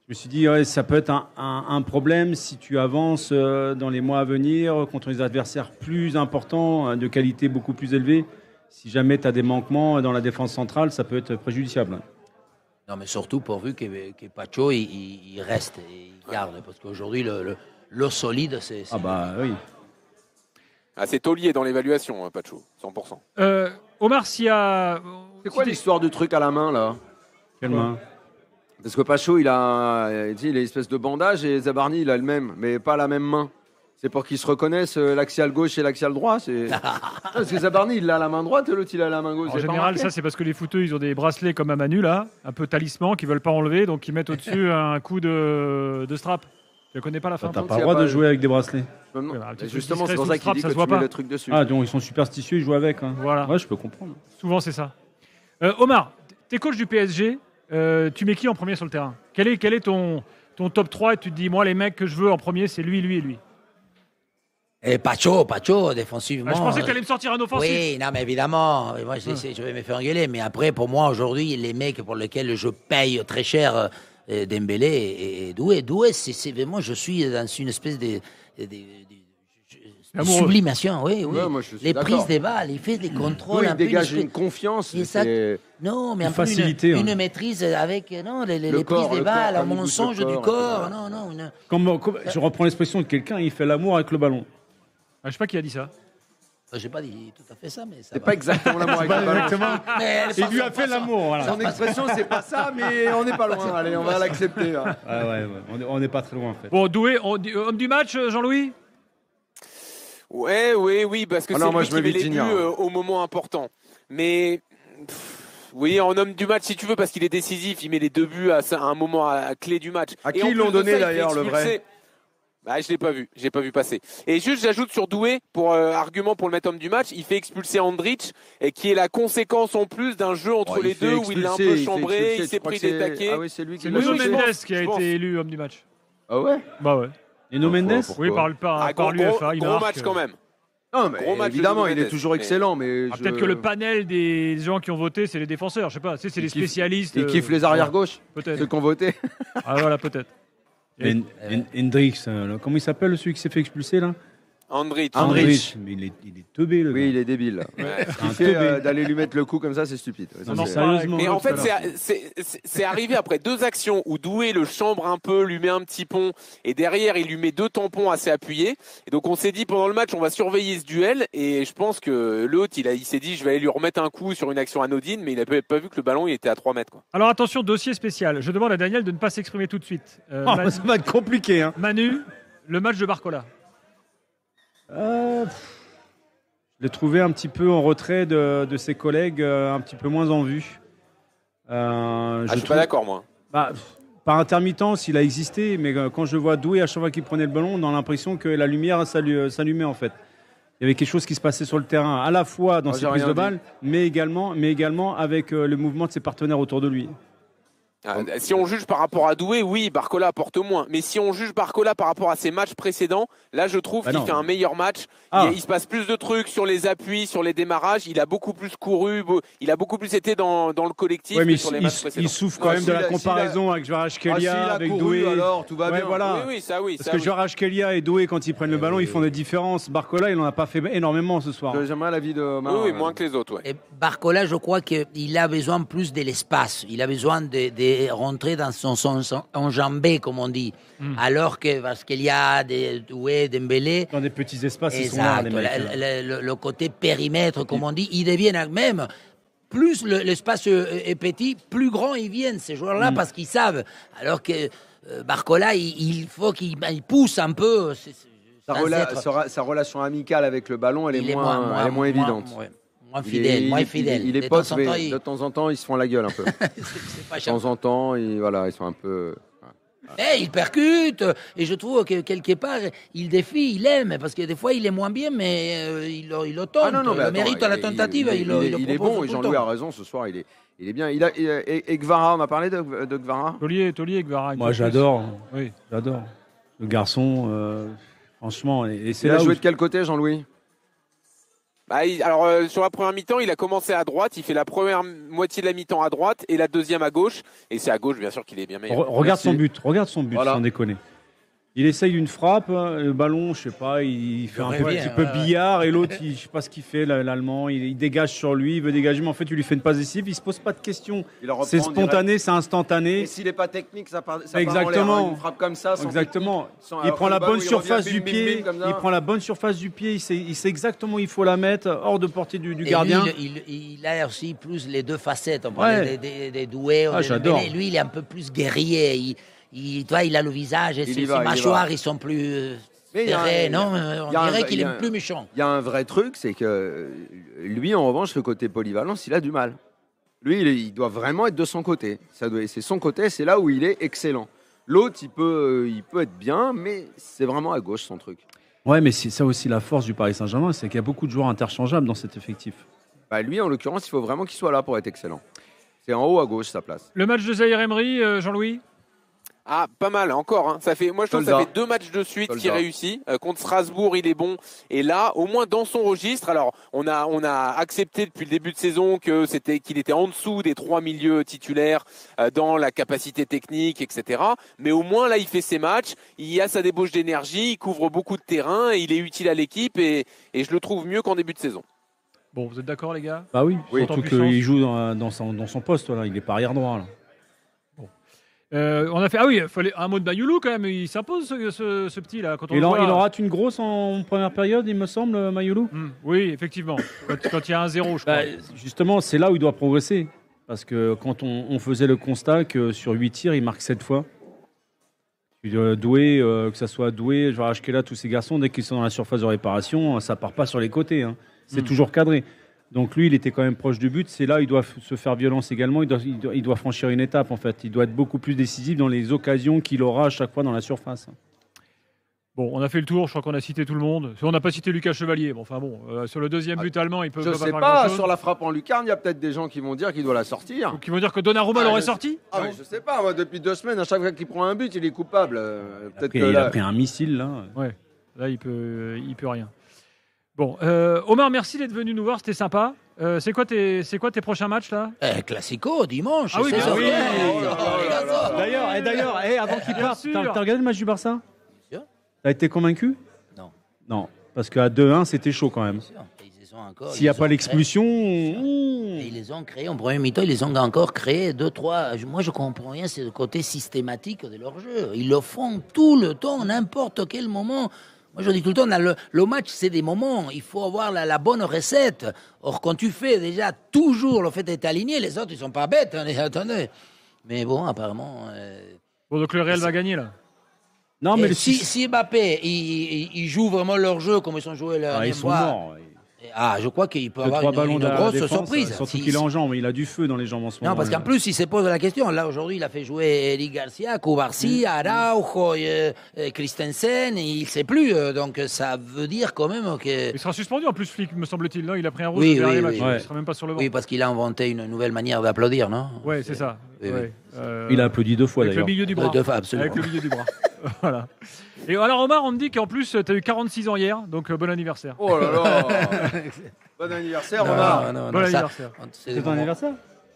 Je me suis dit, ouais, ça peut être un problème si tu avances dans les mois à venir contre des adversaires plus importants, de qualité beaucoup plus élevée. Si jamais tu as des manquements dans la défense centrale, ça peut être préjudiciable. Non, mais surtout pourvu que Pacho il reste et il garde. Parce qu'aujourd'hui, le solide, c'est. Ah bah oui. Ah, c'est taulier dans l'évaluation, hein, Pacho, 100%. Omar, s'il y a. C'est quoi l'histoire du truc à la main, là? Quelle main? Parce que Pacho, il a une espèce de bandage et Zabarni, il a le même, mais pas la même main. C'est pour qu'ils se reconnaissent l'axial gauche et l'axial droit. Parce que Zabarni, il a la main droite et l'autre, il a la main gauche. En Vous avez pas général, remarqué ça, c'est parce que les footeux, ils ont des bracelets comme à Manu, là, un peu talisman, qu'ils veulent pas enlever, donc ils mettent au-dessus un coup de strap. Tu ne connais pas la fin T'as contre, pas il y le a droit pas de de- jouer avec des bracelets. Je me demande- Ouais, bah, un petit Mais truc justement, discret c'est pour sous ça le qu'il strap, dit ça que se voit tu mets pas. le truc dessus. Ah, donc ils sont superstitieux, ils jouent avec. Hein. Voilà. Ouais, je peux comprendre. Souvent, c'est ça. Omar, t'es coach du PSG, tu mets qui en premier sur le terrain? Quel est ton top 3 et tu te dis, moi, les mecs que je veux en premier, c'est lui, lui et lui? Et Pacho, défensivement. Ah, je pensais que tu allais me sortir un offensif. Oui, non, mais évidemment, moi, je vais me faire engueuler. Mais après, pour moi, aujourd'hui, les mecs pour lesquels je paye très cher, Dembélé et Doué. Doué, c'est vraiment, je suis dans une espèce de Amoureux. sublimation, oui. Ouais, moi, je suis les d'accord. prises de balles, il fait des contrôles. Oui, un il peu, dégage espèce- une confiance. Et ça- c'est- Non, mais Une un peu facilité, une hein. maîtrise avec non, les Le prises corps, de le balles, corps, un quand il bouge mensonge le du corps, corps. etc. Non, non. Je reprends l'expression de quelqu'un, il fait l'amour avec le ballon. Ah, je sais pas qui a dit ça. J'ai pas dit tout à fait ça, mais ça C'est va. pas exactement l'amour avec le ballon. Mais elle Il passe lui a en fait passant. l'amour, voilà. Son expression, c'est pas ça, mais on n'est pas loin. Allez, on va l'accepter. hein. Ouais, on n'est pas très loin en fait. Bon, Doué, homme du match, Jean-Louis? Ouais, oui, parce que Ah c'est non, moi, lui je qui mets met les buts Vitinha. au moment important. Mais oui, en homme du match, si tu veux, parce qu'il est décisif, il met les 2 buts à un moment clé du match. À Et qui en ils l'ont plus de donné, ça, il fait d'ailleurs, le vrai expulser. Bah, je l'ai pas vu passer. Et juste, j'ajoute sur Doué, pour argument pour le mettre homme du match, il fait expulser Andrich, et qui est la conséquence en plus d'un jeu entre Oh, les il fait deux où il l'a un expulser, peu fait chambré, expulser. il Tu s'est crois pris que des c'est- taquets. Ah oui, c'est lui qui C'est l'a Nuno touché. Mendes qui a je pense. été élu homme du match. Ah ouais Bah ouais. Et No Mendes Pourquoi Oui, par Ah, par l'UEFA. il gros marque. match quand même. Non, mais Gros match de évidemment, Nuno il est Mendes, toujours mais- excellent, mais Ah, peut-être que le panel des gens qui ont voté, c'est les défenseurs. Je sais pas. Tu sais, c'est les Il kiffe- spécialistes. il kiffe les arrières gauches, Peut-être. ceux qui ont voté. Ah voilà, peut-être. Hendrix, comment il s'appelle celui qui s'est fait expulser là? Andrich. Mais il est teubé, le gars. Oui, il est débile. Un Il fait, teubé. d'aller lui mettre le coup comme ça, c'est stupide. Ça, Non, c'est- sérieusement. Mais en fait, c'est arrivé après 2 actions où Doué le chambre un peu, lui met un petit pont, et derrière, il lui met 2 tampons assez appuyés. Et donc, on s'est dit, pendant le match, on va surveiller ce duel. Et je pense que l'autre, il s'est dit, je vais aller lui remettre un coup sur une action anodine, mais il n'a pas vu que le ballon, il était à 3 mètres. Quoi. Alors attention, dossier spécial. Je demande à Daniel de ne pas s'exprimer tout de suite. Ça va être compliqué. Hein. Manu, le match de Barcola. Je l'ai trouvé un petit peu en retrait de ses collègues, un petit peu moins en vue. Je suis pas d'accord, moi. Par intermittence, il a existé, mais quand je vois Doué, à chaque fois qu'il prenait le ballon, on a l'impression que la lumière s'allumait en fait. Il y avait quelque chose qui se passait sur le terrain, à la fois dans ses prises de balle, mais également avec le mouvement de ses partenaires autour de lui. Si on juge par rapport à Doué, oui, Barcola apporte moins. Mais si on juge Barcola par rapport à ses matchs précédents, là, je trouve qu'il fait un meilleur match. Il se passe plus de trucs sur les appuis, sur les démarrages. Il a beaucoup plus couru, il a beaucoup plus été dans le collectif que sur les matchs précédents. Il souffre quand même de la comparaison avec Kvaratskhelia, avec Doué. Alors, tout va bien. Voilà. Oui, Parce que Kvaratskhelia et Doué, quand ils prennent le ballon, ils font des différences. Barcola, il n'en a pas fait énormément ce soir. J'aimerais l'avis de Omar. Oui, moins que les autres. Ouais. Et Barcola, je crois qu'il a besoin plus de l'espace. Il a besoin de rentrer dans son enjambé, comme on dit. Alors que parce qu'il y a des Doué, Dembélé. Dans des petits espaces, ils sont là, les mecs. Le côté périmètre, comme on dit, ils deviennent même. Plus l'espace est petit, plus grand ils viennent, ces joueurs-là, parce qu'ils savent. Alors que Barcola, il faut qu'il pousse un peu. Sa relation amicale avec le ballon, elle est moins évidente. Moins fidèle. Il est pote, mais de temps en temps, ils se font la gueule un peu. De temps en temps, ils sont un peu... Mais il percute, et je trouve que quelque part, il défie, il aime, parce que des fois, il est moins bien, mais il le tente. Le mérite à la tentative, il est bon, et Jean-Louis a raison, ce soir, il est bien. Et Gvara, on a parlé de Gvara. Tolier et Gvara. Moi, j'adore. Oui. J'adore. Le garçon, franchement. Et c'est Il là a joué où de quel côté, Jean-Louis? Sur la première mi-temps, il a commencé à droite. Il fait la première moitié de la mi-temps à droite et la deuxième à gauche. Et c'est à gauche, bien sûr, qu'il est bien meilleur. Regarde son but, voilà. Sans déconner. Il essaye une frappe, le ballon, je sais pas, il fait un petit peu billard, et l'autre, je sais pas ce qu'il fait, l'Allemand, il dégage sur lui, il veut dégager, mais en fait, il lui fait une passe décisive, il se pose pas de questions. C'est spontané, c'est instantané. Et s'il n'est pas technique, ça part exactement. Une frappe comme ça. Exactement. Il prend la bonne surface du pied, il sait exactement où il faut la mettre, hors de portée du gardien. Il a aussi plus les deux facettes, on parlait des doués. J'adore. Lui, il est un peu plus guerrier. Il a le visage et ses mâchoires, ils sont plus serrés, non? On dirait qu'il est plus méchant. Il y a un vrai truc, c'est que lui, en revanche, le côté polyvalence, il a du mal. Lui, il doit vraiment être de son côté. C'est son côté, c'est là où il est excellent. L'autre, il peut être bien, mais c'est vraiment à gauche son truc. Ouais, mais c'est ça aussi la force du Paris Saint-Germain, c'est qu'il y a beaucoup de joueurs interchangeables dans cet effectif. Lui, en l'occurrence, il faut vraiment qu'il soit là pour être excellent. C'est en haut à gauche sa place. Le match de Zahir Emery, Jean-Louis? Pas mal, encore. Moi, je trouve que ça fait 2 matchs de suite qu'il réussit. Contre Strasbourg, il est bon. Et là, au moins dans son registre, alors, on a accepté depuis le début de saison qu'il était en dessous des 3 milieux titulaires dans la capacité technique, etc. Mais au moins, là, il fait ses matchs. Il a sa débauche d'énergie. Il couvre beaucoup de terrain. Et il est utile à l'équipe. Et je le trouve mieux qu'en début de saison. Bon, vous êtes d'accord, les gars? Bah oui, surtout qu'il joue dans son poste. Là. Il n'est pas arrière droit, là. On a fait il fallait un mot de Mayoulou quand même, il s'impose ce petit là quand on il en rate une grosse en première période, il me semble, Mayoulou. Oui, effectivement. Quand il y a un 0, je crois. Justement, c'est là où il doit progresser parce que quand on faisait le constat que sur 8 tirs, il marque 7 fois. Doué, que ça soit Doué, Kvaratskhelia, tous ces garçons, dès qu'ils sont dans la surface de réparation, ça part pas sur les côtés, hein. C'est toujours cadré. Donc lui, il était quand même proche du but. C'est là où il doit se faire violence également. Il doit franchir une étape, en fait. Il doit être beaucoup plus décisif dans les occasions qu'il aura à chaque fois dans la surface. Bon, on a fait le tour. Je crois qu'on a cité tout le monde. On n'a pas cité Lucas Chevalier. Bon, sur le deuxième but allemand, il peut pas faire grand-chose. Sur la frappe en lucarne, il y a peut-être des gens qui vont dire qu'il doit la sortir. Ou qui vont dire que Donnarumma l'aurait sorti. Je sais pas. Moi, depuis 2 semaines, à chaque fois qu'il prend un but, il est coupable. Il a pris un missile, là. Ouais. Là, il peut rien. Bon, Omar, merci d'être venu nous voir, c'était sympa. C'est quoi tes prochains matchs là? Classico, dimanche. Ah oui, D'ailleurs, avant qu'il parte, t'as regardé le match du Barça? Bien sûr. T'as été convaincu? Non. Non. parce qu'à 2-1, c'était chaud quand même. S'il n'y a pas l'expulsion... Ils les ont créés en premier mi-temps, ils les ont encore créés 2-3. Moi, je comprends rien, c'est le côté systématique de leur jeu. Ils le font tout le temps, n'importe quel moment. Moi, je dis tout le temps, le match, c'est des moments. Il faut avoir la bonne recette. Or, quand tu fais déjà toujours le fait d'être aligné, les autres, ils sont pas bêtes. Hein, attendez. Mais bon, apparemment... Bon, donc le Real va gagner, là. Non, mais si Mbappé, ils jouent vraiment leur jeu comme ils ont joué leur ils sont morts. Je crois qu'il peut 3 avoir ballons une grosse surprise. Surtout qu'il est en jambes, il a du feu dans les jambes en ce moment. Non, parce qu'en plus, il se pose la question. Là, aujourd'hui, il a fait jouer Eric Garcia, Koubarsi, Araujo, Christensen, il ne sait plus. Donc, ça veut dire quand même que... Il sera suspendu en plus, Flick, me semble-t-il. Non, il a pris un rouge Oui, dernier oui, match. oui. Il ne sera même pas sur le banc. Oui, parce qu'il a inventé une nouvelle manière d'applaudir, non? Oui, c'est ça. Oui, Ouais. Il a applaudi 2 fois avec d'ailleurs. le milieu du bras. Deux fois, absolument. Avec le milieu du bras. Voilà. Et alors, Omar, on me dit qu'en plus, tu as eu 46 ans hier, donc bon anniversaire. Oh là là. Bon anniversaire, Omar. Bon anniversaire. C'est ton anniversaire?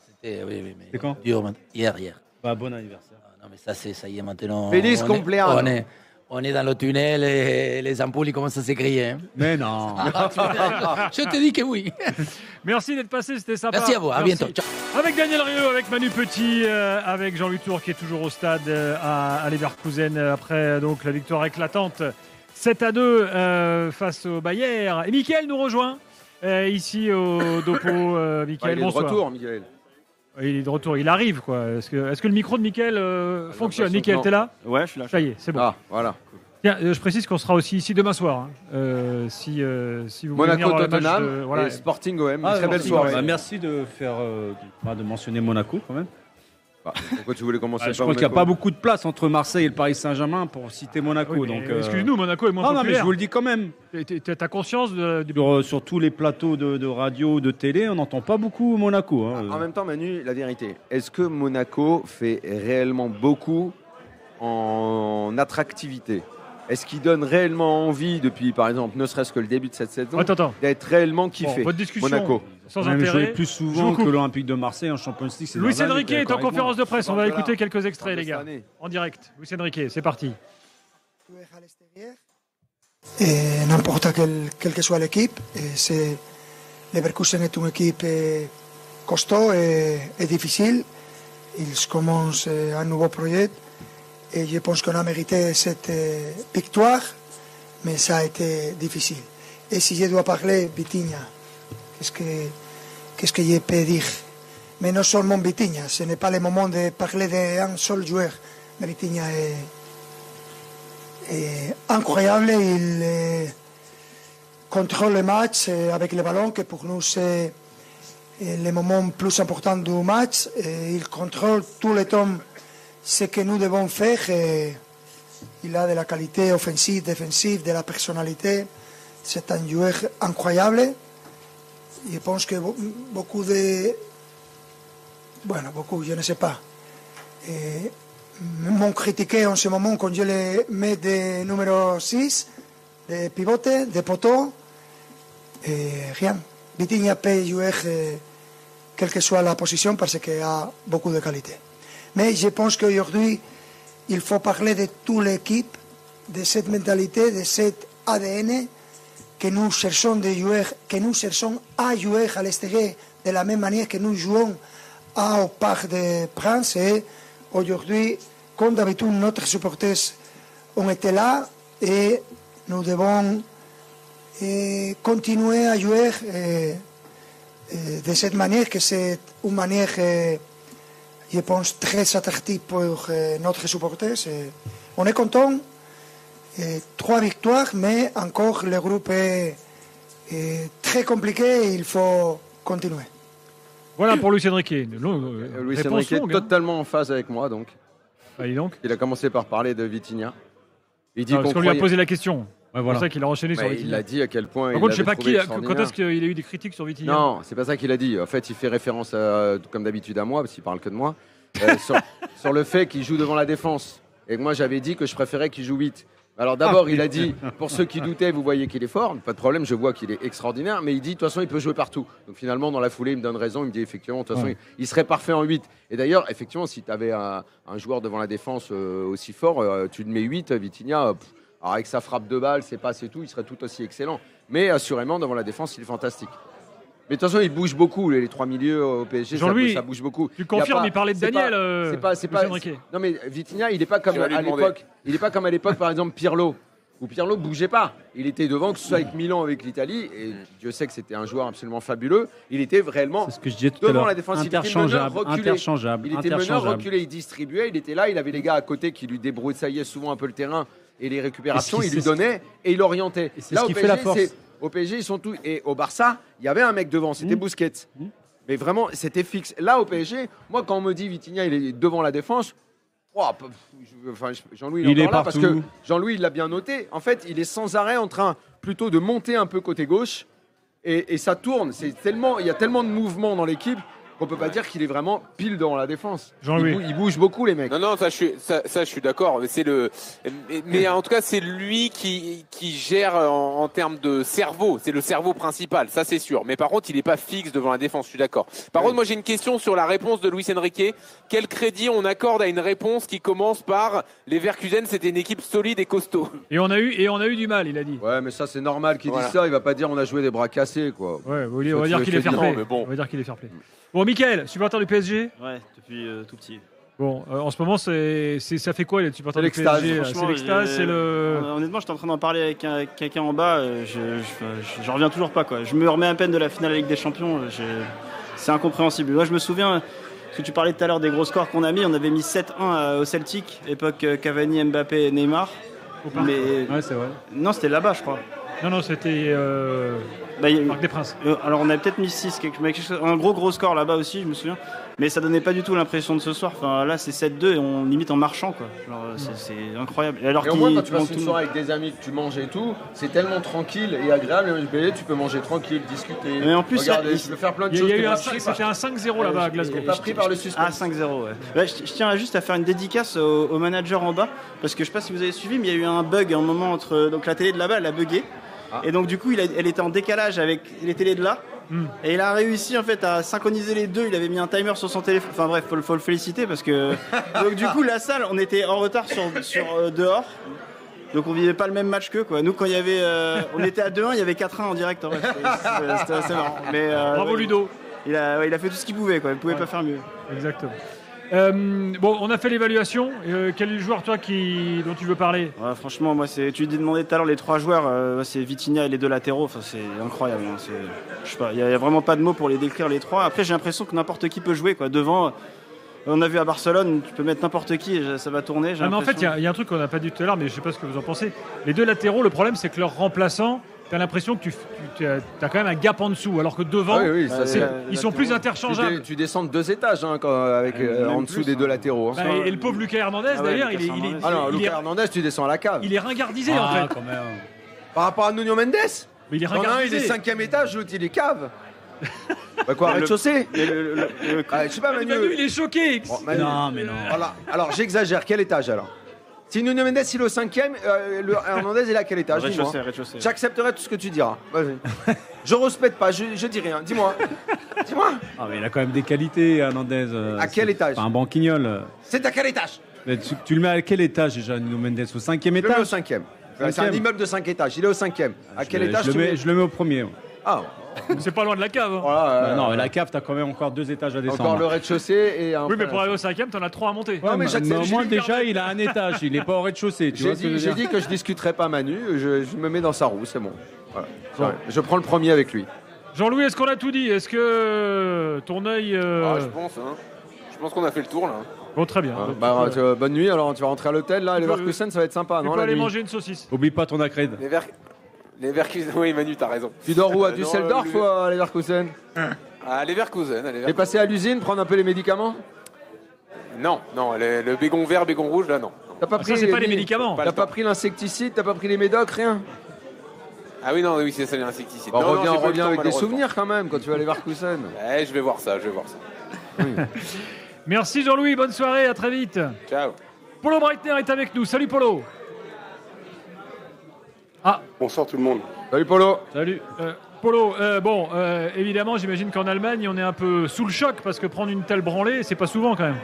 C'était, oui, mais C'est quand? dur, hier. Bah, bon anniversaire. Non, mais ça y est, maintenant. Feliz cumpleaños. On est dans le tunnel et les ampoules, ils commencent à s'écrier. Hein. Mais non. Je te dis que oui. Merci d'être passé, c'était sympa. Merci à vous, à Merci. bientôt. Ciao. Avec Daniel Rieu, avec Manu Petit, avec Jean-Louis Tour qui est toujours au stade à Leverkusen après donc la victoire éclatante 7-2 face au Bayern. Et Mickaël nous rejoint ici au Dopo. Mickaël, Il est de bonsoir. retour, Miguel. Il est de retour, il arrive quoi. Est-ce que le micro de Mickaël fonctionne? l'impression Mickaël, que t'es là? Ouais, je suis là. Ça y est, c'est bon. Ah, voilà. Tiens, je précise qu'on sera aussi ici demain soir. Hein. Si vous voulez venir Monaco, voir le match Tottenham de- voilà. et Sporting OM. Une Ah, très belle merci. soirée. Bah, merci de faire, de mentionner Monaco quand même. Bah, pourquoi tu voulais commencer Je par pense qu'il n'y a Monaco pas beaucoup de place entre Marseille et le Paris Saint-Germain pour citer Monaco. Oui, mais donc, excuse-nous, Monaco est moins Non, mais populaire. je vous le dis quand même. T'as conscience du... Sur tous les plateaux de radio, de télé, on n'entend pas beaucoup Monaco. Hein. En même temps, Manu, la vérité, est-ce que Monaco fait réellement beaucoup en attractivité? Est-ce qu'il donne réellement envie, depuis par exemple, ne serait-ce que le début de cette saison, Attends. d'être réellement Bon, kiffé? votre discussion Monaco. sans Même joué intérêt. plus Je souvent vous que coupe. l'Olympique de Marseille en Champions League. ces Luis dernières années, Enrique est en d'accord avec moi. conférence de presse. On va Voilà. écouter quelques extraits, les gars. Cette année. En direct. Luis Enrique, c'est parti. N'importe quelle que soit l'équipe, Leverkusen est une équipe costaud et difficile. Ils commencent un nouveau projet et je pense qu'on a mérité cette victoire, mais ça a été difficile. Et si je dois parler Vitinha, qu'est-ce que je peux dire? Mais non seulement Vitinha, ce n'est pas le moment de parler d'un seul joueur, mais Vitinha est incroyable, il contrôle le match avec le ballon, que pour nous c'est le moment plus important du match. Et il contrôle tout le temps ce que nous devons faire. Et il a de la qualité offensive, défensive, de la personnalité. C'est un joueur incroyable. Je pense que beaucoup, je ne sais pas, m'ont critiqué en ce moment quand je les mets de numéro 6, de pivote, de poteau. Rien. Vitinha peut jouer quelle que soit la position parce qu'il a beaucoup de qualité. Mais je pense qu'aujourd'hui, il faut parler de toute l'équipe, de cette mentalité, de cet ADN que nous cherchons de jouer, que nous cherchons à jouer à l'extérieur de la même manière que nous jouons au Parc des Princes. Et aujourd'hui, comme d'habitude, notre supporters ont été là et nous devons continuer à jouer de cette manière, que c'est une manière, je pense, très attractive pour notre supporters. On est content. 3 victoires, mais encore le groupe est très compliqué et il faut continuer. Voilà pour Luis Enrique. Luis Réponse Enrique est longue, hein. totalement en phase avec moi, donc. Allez donc. Il a commencé par parler de Vitinha. Il dit Non, parce qu'on qu'on lui a croyait... posé la question. C'est Ouais, voilà. pour ça qu'il a enchaîné sur Ouais, il Vitinha. a dit à quel point. Par il contre, je sais l'avait pas trouvé quand extraordinaire. est-ce qu'il a eu des critiques sur Vitinha. Non, c'est pas ça qu'il a dit. En fait, il fait référence, comme d'habitude, à moi, parce qu'il parle que de moi, sur le fait qu'il joue devant la défense. Et que moi, j'avais dit que je préférais qu'il joue 8. Alors d'abord, il a dit, pour ceux qui doutaient, vous voyez qu'il est fort, pas de problème, je vois qu'il est extraordinaire, mais il dit, de toute façon, il peut jouer partout. Donc finalement, dans la foulée, il me donne raison, il me dit, effectivement, de toute façon, il serait parfait en 8. Et d'ailleurs, effectivement, si tu avais un joueur devant la défense aussi fort, tu le mets 8, Vitinha, Alors avec sa frappe de balle, ses passes et tout, il serait tout aussi excellent. Mais assurément, devant la défense, il est fantastique. Mais de toute façon, il bouge beaucoup, les 3 milieux au PSG, ça bouge beaucoup. Tu confirmes, il parlait de Daniel. C'est pas. Non mais Vitinha, il n'est pas comme à l'époque. Il n'est pas comme à l'époque, par exemple, Pirlo. Où Pirlo ne bougeait pas. Il était devant, que ce soit avec Milan ou avec l'Italie. Et Dieu sait que c'était un joueur absolument fabuleux. Il était vraiment C'est ce que je disais tout à devant l'heure. la défense. Interchangeable. Il était meneur, reculé, il distribuait. Il était là, il avait les gars à côté qui lui débrousaillaient souvent un peu le terrain. Et les récupérations, il lui donnait et il orientait. C'est Là, ce qui fait la force. Au PSG, ils sont tous. Et au Barça, il y avait un mec devant, c'était Busquets. Mais vraiment, c'était fixe. Là, au PSG, moi, quand on me dit Vitinha, il est devant la défense, Jean-Louis, il est encore là parce que Jean-Louis, il l'a bien noté. En fait, il est sans arrêt en train plutôt de monter un peu côté gauche et ça tourne. Il y a tellement de mouvements dans l'équipe qu'on peut pas dire qu'il est vraiment pile devant la défense. Il bouge beaucoup, les mecs. Non, ça je suis d'accord. Mais en tout cas, c'est lui qui gère en termes de cerveau. C'est le cerveau principal, ça c'est sûr. Mais par contre, il n'est pas fixe devant la défense. Je suis d'accord. Par contre, moi j'ai une question sur la réponse de Luis Enrique. Quel crédit on accorde à une réponse qui commence par Leverkusen, c'était une équipe solide et costaud. Et on a eu du mal, il a dit. Ouais, mais ça c'est normal qu'il dise ça. Il va pas dire on a joué des bras cassés, quoi. Ouais, on va dire qu'il est fair play. Bon. On va dire qu'il est fair play. Bon, Mickaël, supporter du PSG. Ouais, depuis tout petit. Bon, en ce moment, ça fait quoi les supporters du l'extase. PSG là? C'est l'extase, c'est le. Honnêtement, j'étais en train d'en parler avec quelqu'un en bas. Je reviens toujours pas, quoi. Je me remets à peine de la finale de la Ligue des Champions. C'est incompréhensible. Moi, je me souviens, parce que tu parlais tout à l'heure des gros scores qu'on a mis. On avait mis 7-1 au Celtic, époque Cavani, Mbappé, Neymar. Mais Ouais, c'est vrai. non, c'était là-bas, je crois. Non, c'était Parc des Princes. Alors on a peut-être mis 6, un gros score là-bas aussi, je me souviens. Mais ça donnait pas du tout l'impression de ce soir. Enfin, là, c'est 7-2 et on limite en marchant, quoi. Genre, c'est incroyable. Et alors Et au moins, quand tu passes une soirée avec des amis, que tu manges et tout, c'est tellement tranquille et agréable. Tu peux manger tranquille, discuter. Mais en plus, regarder, tu peux faire plein de choses. C'était un 5-0 là-bas à Glasgow. Pas pris par le suspense. Ah, 5-0, ouais. Là, je tiens juste à faire une dédicace au manager en bas, parce que je sais pas si vous avez suivi, mais il y a eu un bug à un moment entre donc la télé de là-bas, elle a bugué. Et donc du coup, elle était en décalage avec les télés de là. Et il a réussi en fait à synchroniser les deux. Il avait mis un timer sur son téléphone. Enfin bref, faut le féliciter parce que donc du coup la salle, on était en retard sur dehors. Donc on vivait pas le même match qu'eux, quoi. Nous quand il y avait, on était à 2-1, il y avait 4-1 en direct. En fait. C'était assez marrant. Mais bravo Ludo. Il a fait tout ce qu'il pouvait, quoi. Il pouvait pas faire mieux. Exactement. Bon, on a fait l'évaluation. Quel est le joueur, toi, dont tu veux parler? Ouais, franchement, moi, tu demandais tout à l'heure les 3 joueurs, c'est Vitinha et les 2 latéraux. Enfin, c'est incroyable. Hein. Je sais pas, il y a vraiment pas de mots pour les décrire les 3. Après, j'ai l'impression que n'importe qui peut jouer, quoi. Devant, on a vu à Barcelone, tu peux mettre n'importe qui et ça va tourner. Mais en fait, il y a un truc qu'on n'a pas dit tout à l'heure, mais je sais pas ce que vous en pensez. Les 2 latéraux, le problème, c'est que leurs remplaçants, tu as l'impression que tu as quand même un gap en dessous, alors que devant, ils sont plus interchangeables. Tu descends de 2 étages avec en dessous des 2 latéraux. Bah, et le pauvre Lucas Hernandez, d'ailleurs, Lucas Hernandez, tu descs à la cave. Il est ringardisé en fait. Quand même. Par rapport à Nuno Mendes, mais il est il est 5e étage, l'autre il est cave. Bah quoi, rez-de-chaussée je sais pas, Manu. Il est choqué. Non, mais non. Voilà. Alors j'exagère, quel étage alors? Si Nuno Mendes il est au 5e, le Hernandez il est à quel étage? Rez-de-chaussée. J'accepterai tout ce que tu diras. Vas-y. Je respecte pas, je dis rien. Dis-moi. Ah, mais il a quand même des qualités, Hernandez. À quel étage? Un banquignol. C'est à quel étage? Mais tu le mets à quel étage déjà, Nuno Mendes? Au 5e Je le mets au étage? 5e. C'est un immeuble de 5 étages. Il est au 5e. À quel étage je le mets au premier. Ah. C'est pas loin de la cave. Hein. Voilà, non, mais la cave, t'as quand même encore 2 étages à descendre. Encore le rez-de-chaussée et un. Oui, mais pour arriver au 5e, t'en as 3 à monter. Ouais, mais moi déjà, il a un étage. Il est pas au rez-de-chaussée. J'ai dit que je discuterai pas Manu. Je me mets dans sa roue, c'est bon. Voilà. Je prends le premier avec lui. Jean-Louis, est-ce qu'on a tout dit? Est-ce que ton œil. Je pense. Hein. Je pense qu'on a fait le tour là. Bon, très bien. Bonne nuit. Alors, tu vas rentrer à l'hôtel là. Leverkusen, ça va être sympa, non? Tu peux aller manger une saucisse. Oublie pas ton accred. Leverkusen, oui Manu, t'as raison. Tu dors où? À Düsseldorf ou à Leverkusen? À Leverkusen. T'es passé à l'usine prendre un peu les médicaments? Non, le bégon vert, bégon rouge, là non. T'as pas pris ça, c'est pas les médicaments. T'as pas pris l'insecticide? T'as pas pris les médocs? Rien? Ah oui, non, oui, c'est ça l'insecticide. On revient avec des souvenirs quand même quand tu vas à Leverkusen. Ouais, je vais voir ça. Oui. Merci Jean-Louis, bonne soirée, à très vite. Ciao. Polo Breitner est avec nous. Salut Polo. Bonsoir tout le monde. Salut Polo. Salut. Polo, évidemment, j'imagine qu'en Allemagne, on est un peu sous le choc parce que prendre une telle branlée, c'est pas souvent quand même.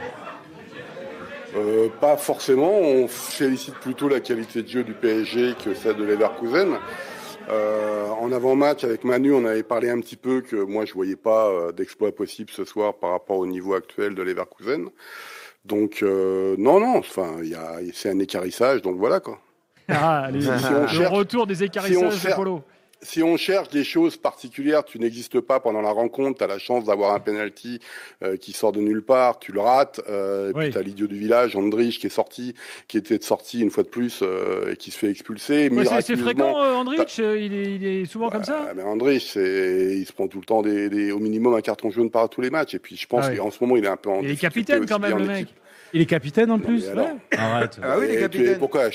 Pas forcément. On félicite plutôt la qualité de jeu du PSG que celle de Leverkusen. En avant-match avec Manu, on avait parlé un petit peu que moi je voyais pas d'exploit possible ce soir par rapport au niveau actuel de Leverkusen. Donc non, enfin c'est un équarrissage, donc voilà quoi. Le retour des équarrissages de Polo. Si on cherche des choses particulières, tu n'existes pas pendant la rencontre, tu as la chance d'avoir un penalty qui sort de nulle part, tu le rates, puis tu as l'idiot du village, Andrich, qui était sorti une fois de plus et qui se fait expulser. C'est fréquent, Andrich, il est souvent comme ça. Mais Andrich, il se prend tout le temps au minimum un carton jaune par tous les matchs, et puis je pense qu'en ce moment il est un peu en Il est capitaine quand même, le mec. Il est capitaine en plus. Arrête. Ah oui, il est capitaine. Pourquoi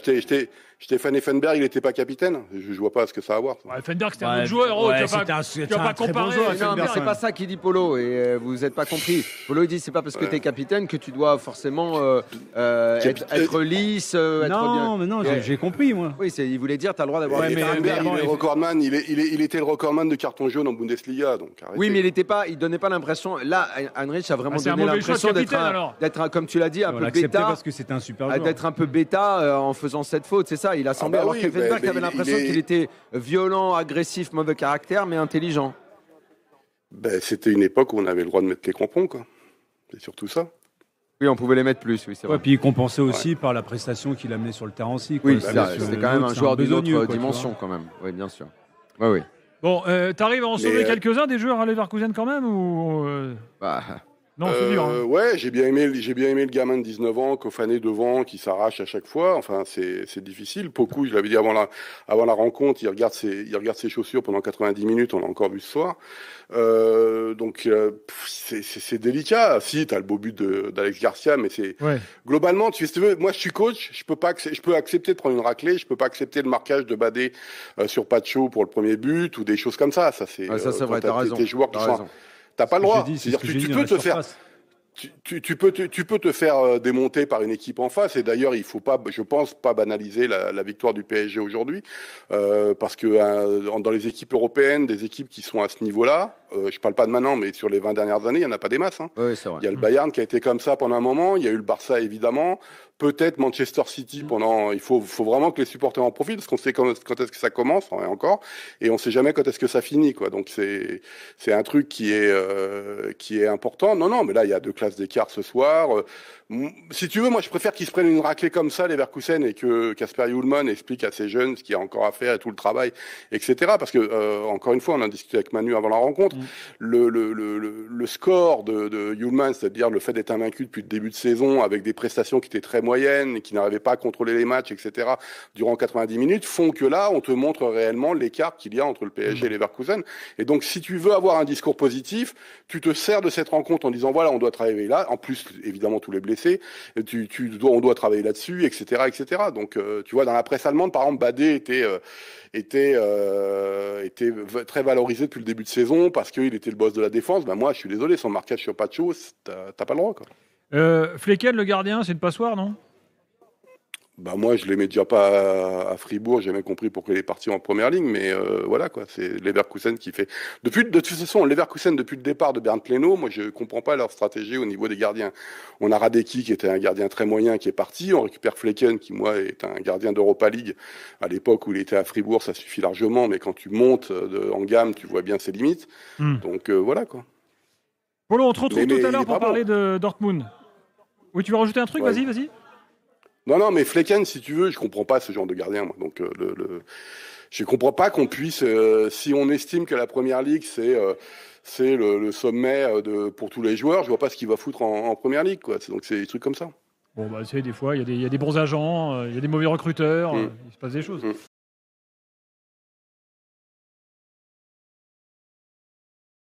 Stéphane Effenberg, il n'était pas capitaine. Je vois pas ce que ça a à voir. Effenberg, c'était un bon joueur. Tu vas pas comparer. Non, mais c'est pas ça qu'il dit Polo. Et vous n'êtes pas compris. Polo, il dit c'est pas parce que tu es capitaine que tu dois forcément être lisse. Non, mais non, j'ai compris moi. Oui, il voulait dire tu as le droit d'avoir. Effenberg, il était le recordman de carton jaune en Bundesliga. Donc oui, mais il donnait pas l'impression. Là, Heinrich a vraiment donné l'impression d'être, comme tu l'as dit, un peu bêta. Parce que c'était un super joueur. D'être un peu bêta en faisant cette faute, c'est ça. Il a semblé alors qu'Effenberg avait l'impression qu'il était violent, agressif, mauvais caractère, mais intelligent. C'était une époque où on avait le droit de mettre les crampons, quoi. C'est surtout ça. Oui, on pouvait les mettre plus, oui, c'est vrai. Puis il compensait aussi par la prestation qu'il amenait sur le terrain aussi. Oui, c'était quand même un joueur d'une autre dimension, quand même. Oui, bien sûr. Oui. Bon, t'arrives à en sauver quelques-uns des joueurs à Leverkusen quand même ou Non, c'est dur. Ouais, j'ai bien aimé le gamin de 19 ans, Kofané devant, qui s'arrache à chaque fois. Enfin, c'est difficile. Poku, je l'avais dit avant la rencontre, il regarde ses chaussures pendant 90 minutes. On l'a encore vu ce soir. Donc c'est délicat. Si t'as le beau but d'Alex Garcia, mais c'est globalement, tu veux, moi je suis coach, je peux accepter de prendre une raclée, je peux pas accepter le marquage de Badé sur Pacho pour le premier but ou des choses comme ça. Ça c'est vrai, t'as raison. Tes joueurs qui sont t'as pas le droit. C'est-à-dire tu peux te faire. Tu peux te faire démonter par une équipe en face, et d'ailleurs il faut pas, je pense, pas banaliser la victoire du PSG aujourd'hui, parce que dans les équipes européennes, des équipes qui sont à ce niveau-là, je parle pas de maintenant, mais sur les 20 dernières années, il y en a pas des masses. Oui, c'est vrai. Il y a le Bayern qui a été comme ça pendant un moment, il y a eu le Barça évidemment, peut-être Manchester City pendant. Il faut vraiment que les supporters en profitent, parce qu'on sait quand est-ce que ça commence encore, et on sait jamais quand est-ce que ça finit, quoi. Donc c'est un truc qui est important. Non, mais là il y a 2 classes d'écart ce soir. Si tu veux, moi je préfère qu'ils se prennent une raclée comme ça, les Leverkusen, et que Kasper Hjulmand explique à ces jeunes ce qu'il y a encore à faire et tout le travail, etc. Parce que encore une fois, on a discuté avec Manu avant la rencontre. Le score de Hjulmand, c'est-à-dire le fait d'être invaincu depuis le début de saison, avec des prestations qui étaient très moyennes et qui n'arrivaient pas à contrôler les matchs, etc. durant 90 minutes, font que là, on te montre réellement l'écart qu'il y a entre le PSG et les Leverkusen. Et donc, si tu veux avoir un discours positif, tu te sers de cette rencontre en disant voilà, on doit travailler là. En plus, évidemment, tous les blessés. On doit travailler là-dessus, etc., etc. Donc, tu vois, dans la presse allemande, par exemple, Badé était très valorisé depuis le début de saison parce qu'il était le boss de la défense. Ben moi, je suis désolé, son marquage sur Pacho, t'as pas le droit, quoi. Flecken, le gardien, c'est une passoire, non? Bah moi, je l'aimais déjà pas à Fribourg. J'ai jamais compris pourquoi il est parti en première ligne, mais voilà quoi. C'est Leverkusen qui fait. De toute façon, Leverkusen depuis le départ de Bernd Leno, moi je comprends pas leur stratégie au niveau des gardiens. On a Radecki qui était un gardien très moyen qui est parti. On récupère Flecken qui moi est un gardien d'Europa League. À l'époque où il était à Fribourg, ça suffit largement, mais quand tu montes en gamme, tu vois bien ses limites. Donc voilà quoi. Polo, on te retrouve tout à l'heure pour parler de Dortmund. Oui, tu veux rajouter un truc? Ouais. Vas-y. Non, mais Flecken, si tu veux, je comprends pas ce genre de gardien, moi. Donc, je comprends pas qu'on puisse, si on estime que la Première Ligue c'est le sommet pour tous les joueurs, je vois pas ce qu'il va foutre en Première Ligue, quoi. Donc c'est des trucs comme ça. Bon, bah, tu sais, des fois, il y a des bons agents, il y a des mauvais recruteurs, il se passe des choses.